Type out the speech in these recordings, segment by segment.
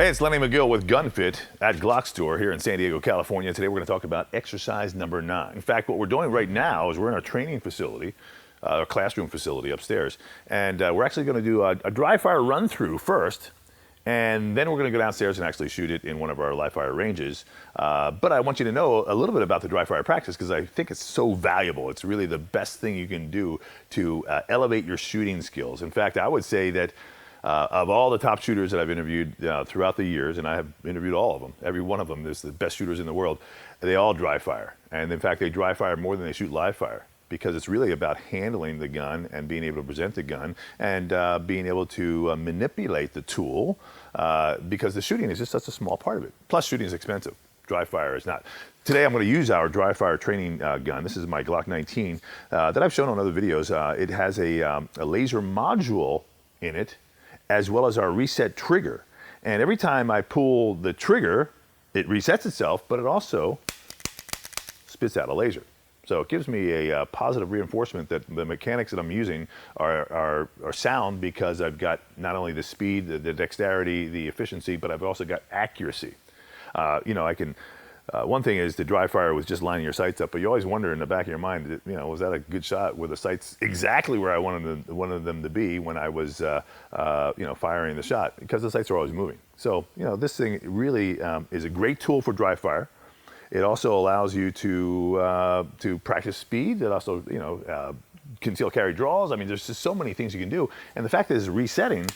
Hey, it's Lenny Magill with GUNfit at GlockStore here in San Diego, California. Today we're going to talk about exercise number 9. In fact, what we're doing right now is we're in our training facility, our classroom facility upstairs, and we're actually going to do a dry fire run through first, and then we're going to go downstairs and actually shoot it in one of our live fire ranges. But I want you to know a little bit about the dry fire practice because I think it's so valuable. It's really the best thing you can do to elevate your shooting skills. In fact, I would say that of all the top shooters that I've interviewed throughout the years, and I have interviewed all of them, every one of them is the best shooters in the world, they all dry fire. And in fact, they dry fire more than they shoot live fire because it's really about handling the gun and being able to present the gun and being able to manipulate the tool because the shooting is just such a small part of it. Plus, shooting is expensive. Dry fire is not. Today I'm going to use our dry fire training gun. This is my Glock 19 that I've shown on other videos. It has a laser module in it, as well as our reset trigger. And every time I pull the trigger, it resets itself, but it also spits out a laser. So it gives me a positive reinforcement that the mechanics that I'm using are sound because I've got not only the speed, the dexterity, the efficiency, but I've also got accuracy. I can, one thing is to dry fire with just lining your sights up, but you always wonder in the back of your mind, was that a good shot? Were the sights exactly where I wanted them to be when I was, firing the shot? Because the sights are always moving. So, this thing really is a great tool for dry fire. It also allows you to practice speed. It also, conceal carry draws. I mean, there's just so many things you can do. And the fact that it's resetting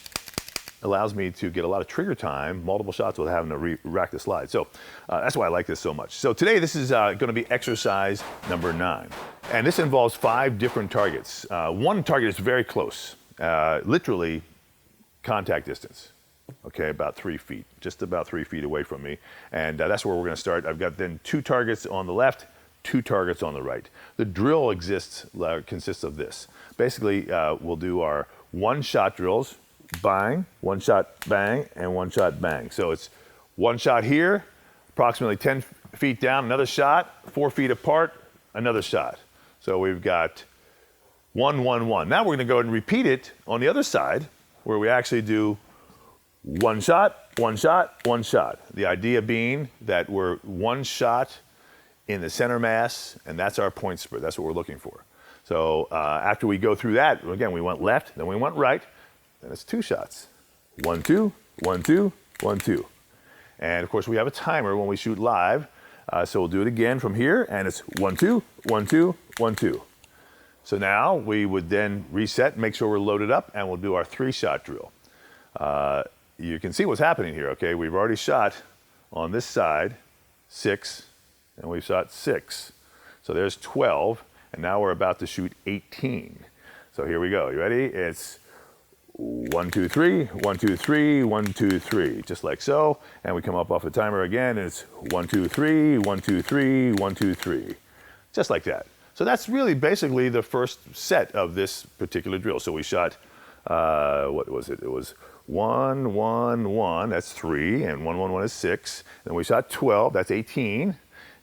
allows me to get a lot of trigger time, multiple shots without having to rack the slide. So that's why I like this so much. So today this is going to be exercise number 9. And this involves 5 different targets. One target is very close, literally contact distance. Okay, about 3 feet, just about 3 feet away from me. And that's where we're going to start. I've got then 2 targets on the left, 2 targets on the right. The drill consists of this. Basically, we'll do our one-shot drills, bang, one shot, bang, and one shot, bang. So it's one shot here, approximately 10 feet down, another shot, 4 feet apart, another shot. So we've got 1, 1, 1. Now we're going to go ahead and repeat it on the other side where we actually do one shot, one shot, one shot. The idea being that we're one shot in the center mass, and that's our point spread. That's what we're looking for. So after we go through that, again, we went left, then we went right. Then it's 2 shots. 1, 2, 1, 2, 1, 2. And of course, we have a timer when we shoot live. So we'll do it again from here, and it's 1, 2, 1, 2, 1, 2. So now we would then reset, make sure we're loaded up, and we'll do our 3-shot drill. You can see what's happening here, okay? We've already shot on this side 6, and we've shot 6. So there's 12, and now we're about to shoot 18. So here we go. You ready? It's 1, 2, 3, 1, 2, 3, 1, 2, 3, just like so. And we come up off the timer again, and it's 1, 2, 3, 1, 2, 3, 1, 2, 3, just like that. So that's really basically the first set of this particular drill. So we shot, what was it? It was 1, 1, 1, that's 3, and 1, 1, 1 is 6. Then we shot 12, that's 18,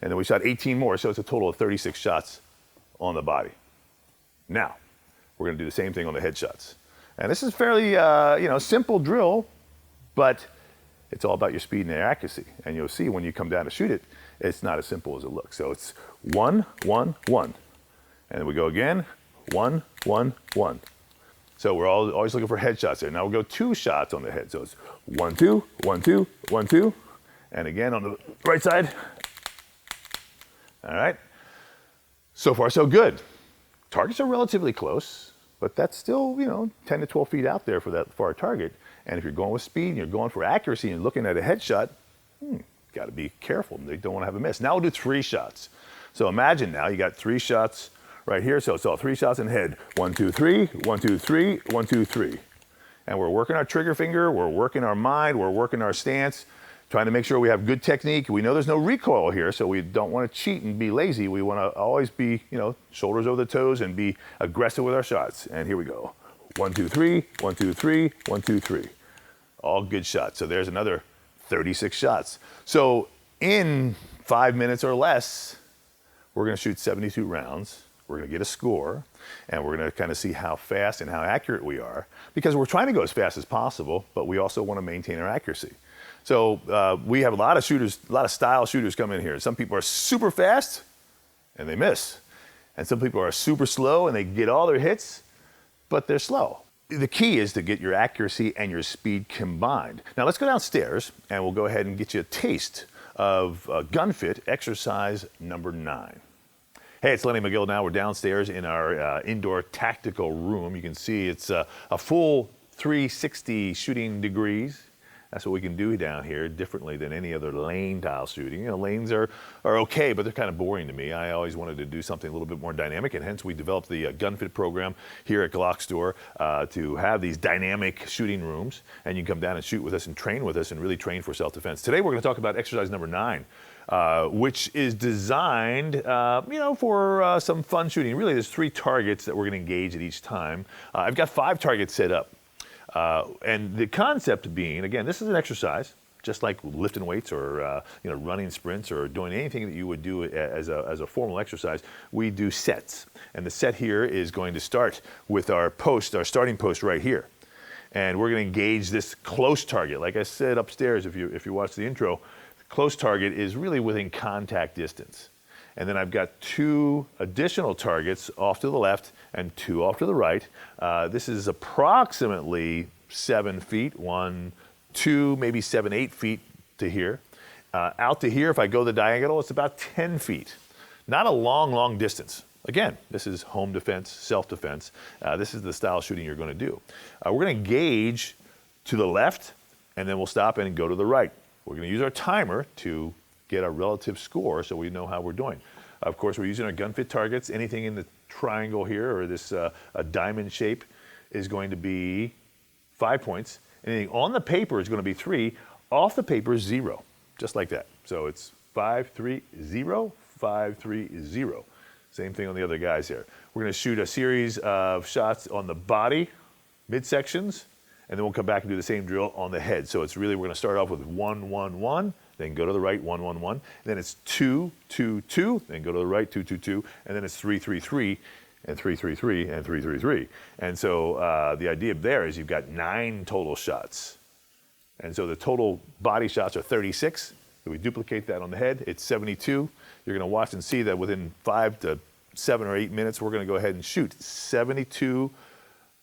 and then we shot 18 more, so it's a total of 36 shots on the body. Now, we're gonna do the same thing on the headshots. And this is fairly, simple drill, but it's all about your speed and your accuracy. And you'll see when you come down to shoot it, it's not as simple as it looks. So it's 1, 1, 1. And then we go again, 1, 1, 1. So we're always looking for headshots there. Now we'll go 2 shots on the head. So it's 1, 2, 1, 2, 1, 2. And again on the right side. All right. So far, so good. Targets are relatively close. But that's still, 10 to 12 feet out there for that far target. And if you're going with speed and you're going for accuracy and looking at a headshot, got to be careful. They don't want to have a miss. Now we'll do 3 shots. So imagine now you got 3 shots right here. So it's all 3 shots in the head. 1, 2, 3, 1, 2, 3, 1, 2, 3. And we're working our trigger finger. We're working our mind. We're working our stance. Trying to make sure we have good technique. We know there's no recoil here, so we don't want to cheat and be lazy. We want to always be, shoulders over the toes and be aggressive with our shots. And here we go. 1, 2, 3, 1, 2, 3, 1, 2, 3. All good shots. So there's another 36 shots. So in 5 minutes or less, we're going to shoot 72 rounds. We're going to get a score, and we're going to kind of see how fast and how accurate we are, because we're trying to go as fast as possible, but we also want to maintain our accuracy. So we have a lot of shooters, a lot of style shooters come in here. Some people are super fast and they miss. And some people are super slow and they get all their hits, but they're slow. The key is to get your accuracy and your speed combined. Now let's go downstairs and we'll go ahead and get you a taste of GUNfit Exercise number 9. Hey, it's Lenny Magill now. We're downstairs in our indoor tactical room. You can see it's a full 360 shooting degrees. That's what we can do down here differently than any other lane tile shooting. You know, lanes are okay, but they're kind of boring to me. I always wanted to do something a little bit more dynamic, and hence we developed the GUNfit program here at GlockStore to have these dynamic shooting rooms, and you can come down and shoot with us and train with us and really train for self-defense. Today we're going to talk about exercise number 9, which is designed, for some fun shooting. Really, there's 3 targets that we're going to engage at each time. I've got 5 targets set up. And the concept being, again, this is an exercise, just like lifting weights or running sprints or doing anything that you would do as a formal exercise. We do sets, and the set here is going to start with our starting post right here, and we're going to engage this close target. Like I said upstairs, if you watch the intro, the close target is really within contact distance. And then I've got 2 additional targets off to the left and 2 off to the right. This is approximately 7 feet, 1, 2, maybe 7, 8 feet to here. Out to here, if I go the diagonal, it's about 10 feet. Not a long distance. Again, this is home defense, self-defense. This is the style shooting you're going to do. We're going to engage to the left, and then we'll stop and go to the right. We're going to use our timer to get our relative score so we know how we're doing. Of course, we're using our GUNfit targets. Anything in the triangle here or this a diamond shape is going to be 5 points. Anything on the paper is going to be 3. Off the paper is 0, just like that. So it's 5, 3, 0, 5, 3, 0. Same thing on the other guys here. We're going to shoot a series of shots on the body, midsections, and then we'll come back and do the same drill on the head. So it's really, we're going to start off with 1, 1, 1, then go to the right, 1, 1, 1. Then it's 2, 2, 2, then go to the right, 2, 2, 2, and then it's 3, 3, 3, and 3, 3, 3, and 3, 3, 3. And so the idea there is you've got 9 total shots. And so the total body shots are 36. If we duplicate that on the head, it's 72. You're going to watch and see that within 5 to 7 or 8 minutes, we're going to go ahead and shoot 72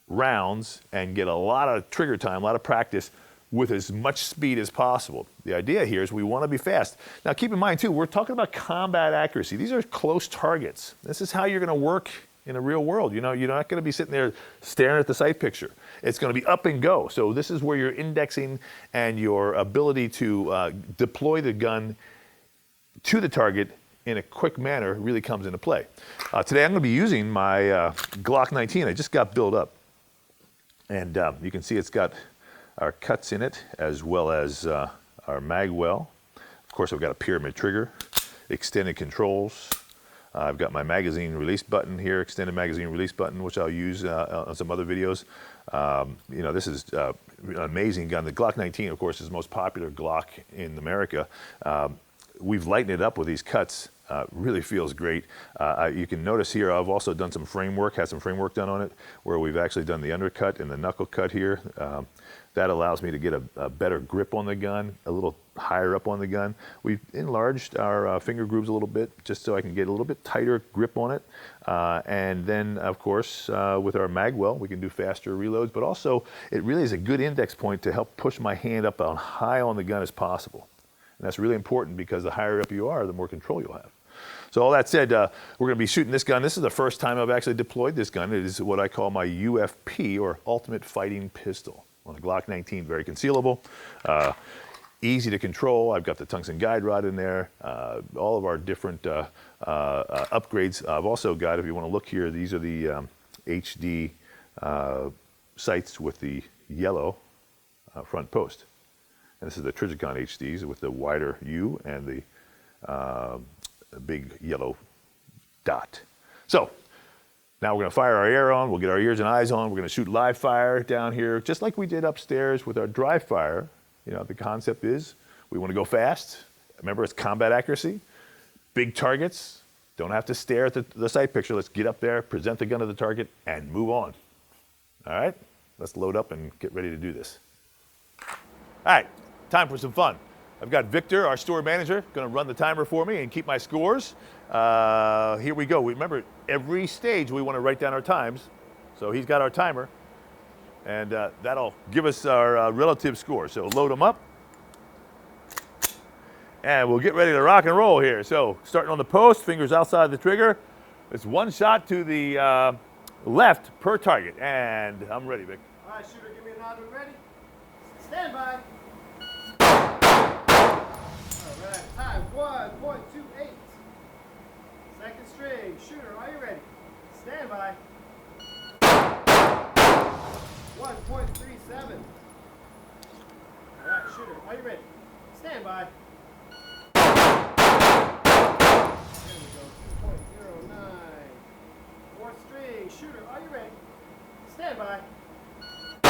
rounds and get a lot of trigger time, a lot of practice with as much speed as possible. The idea here is we want to be fast. Now keep in mind too, we're talking about combat accuracy. These are close targets. This is how you're going to work in the real world. You know, you're not going to be sitting there staring at the sight picture. It's going to be up and go. So this is where your indexing and your ability to deploy the gun to the target in a quick manner really comes into play. Today I'm going to be using my Glock 19. I just got built up. And you can see it's got our cuts in it, as well as our mag well. Of course, I've got a pyramid trigger, extended controls. I've got my magazine release button here, extended magazine release button, which I'll use on some other videos. This is an amazing gun. The Glock 19, of course, is the most popular Glock in America. We've lightened it up with these cuts. Really feels great. You can notice here I've also done some framework, had some framework done on it, where we've actually done the undercut and the knuckle cut here. That allows me to get a better grip on the gun, a little higher up on the gun. We've enlarged our finger grooves a little bit just so I can get a little bit tighter grip on it. And then, of course, with our mag well, we can do faster reloads, but also it really is a good index point to help push my hand up on high on the gun as possible. And that's really important because the higher up you are, the more control you'll have. So all that said, we're going to be shooting this gun. This is the first time I've actually deployed this gun. It is what I call my UFP, or Ultimate Fighting Pistol, on a Glock 19, very concealable, easy to control. I've got the tungsten guide rod in there, all of our different upgrades. I've also got, if you want to look here, these are the HD sights with the yellow front post. And this is the Trijicon HDs with the wider U and the big yellow dot. So now we're going to fire our air on. We'll get our ears and eyes on. We're going to shoot live fire down here, just like we did upstairs with our dry fire. You know, the concept is we want to go fast. Remember, it's combat accuracy. Big targets. Don't have to stare at the sight picture. Let's get up there, present the gun to the target, and move on. All right? Let's load up and get ready to do this. All right. time for some fun. I've got Victor, our store manager, going to run the timer for me and keep my scores. Here we go. Remember, every stage we want to write down our times. So he's got our timer, and that'll give us our relative score. So load them up, and we'll get ready to rock and roll here. So starting on the post, fingers outside the trigger. It's one shot to the left per target, and I'm ready, Vic. All right, shooter, give me a nod when ready. Stand by. All right, time 1.28. Second string, shooter, are you ready? Stand by. 1.37. All right, shooter, are you ready? Stand by. There we go, 2.09. Fourth string, shooter, are you ready? Stand by. There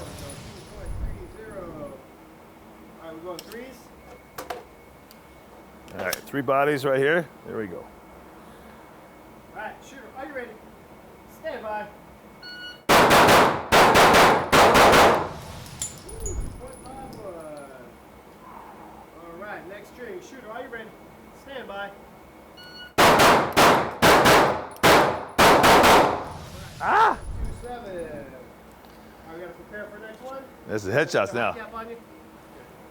we go, 2.30. All right, we're going threes. All right, 3 bodies right here. There we go. All right, shooter, are you ready? Stand by. Ooh, 2.51. All right, next string, shooter, are you ready? Stand by. Ah! 2.7. All right, we got to prepare for the next one. This is headshots now. Cap on you.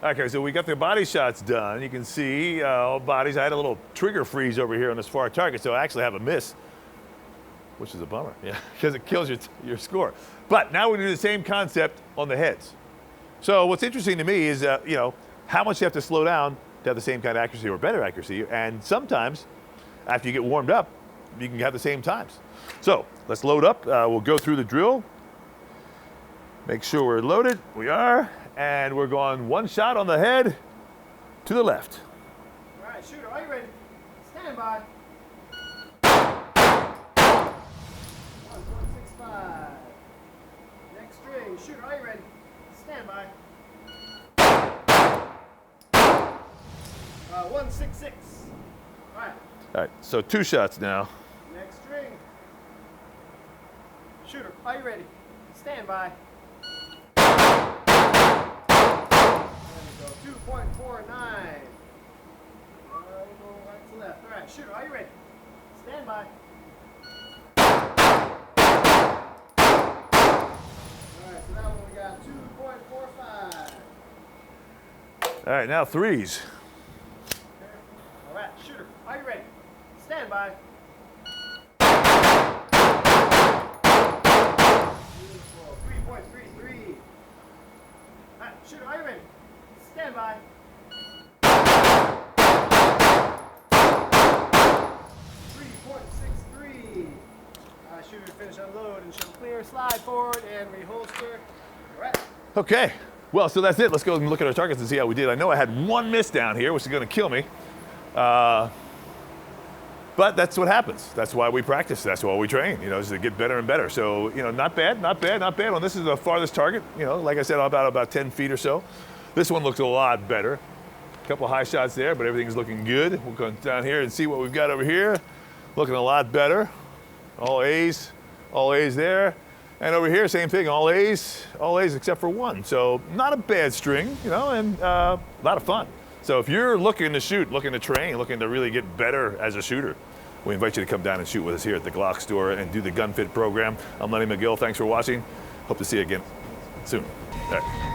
Okay, so we got the body shots done. You can see all bodies. I had a little trigger freeze over here on this far target, so I actually have a miss, which is a bummer, yeah, because it kills your score. But now we do the same concept on the heads. So what's interesting to me is, you know, how much you have to slow down to have the same kind of accuracy or better accuracy. And sometimes, after you get warmed up, you can have the same times. So let's load up. We'll go through the drill. Make sure we're loaded. We are. And we're going one shot on the head to the left. All right, shooter, are you ready? Stand by. 1.65. Next string, shooter, are you ready? Stand by. 1.66. All right. All right, so 2 shots now. Next string. Shooter, are you ready? Stand by. There we go, 2.49. Go right to left. All right, shooter, are you ready? Stand by. All right, so that one we got 2.45. All right, now 3s. All right, shooter, are you ready? Stand by. Beautiful, 3.33. All right, shooter, are you ready? Stand by. 3.63. All right, shooter, finish unload and show clear, slide forward and reholster. All right. Okay, well, so that's it. Let's go and look at our targets and see how we did. I know I had 1 miss down here, which is going to kill me. But that's what happens. That's why we practice. That's why we train, you know, is to get better and better. So, you know, not bad, not bad, not bad. Well, this is the farthest target, you know, like I said, about 10 feet or so. This one looks a lot better. A couple high shots there, but everything's looking good. We'll go down here and see what we've got over here. Looking a lot better. All A's there. And over here, same thing, all A's except for 1. So not a bad string, you know, and a lot of fun. So if you're looking to shoot, looking to train, looking to really get better as a shooter, we invite you to come down and shoot with us here at the GlockStore and do the GUNfit program. I'm Lenny Magill. Thanks for watching. Hope to see you again soon. All right.